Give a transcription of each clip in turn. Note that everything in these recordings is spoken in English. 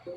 My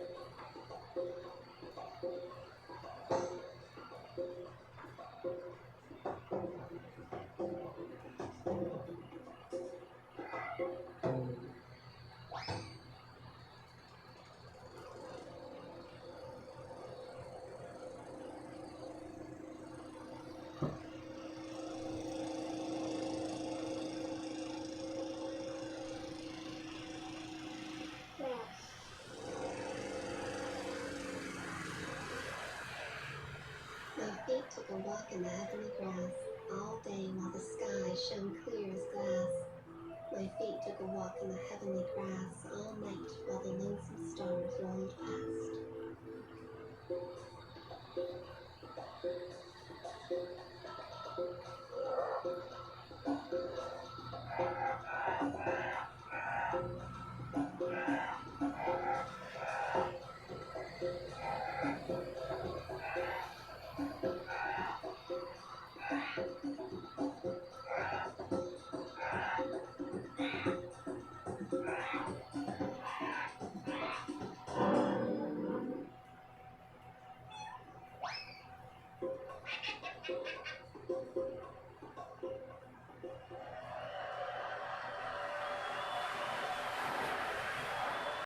feet took a walk in the heavenly grass all day while the sky shone clear as glass. My feet took a walk in the heavenly grass all night while the lonesome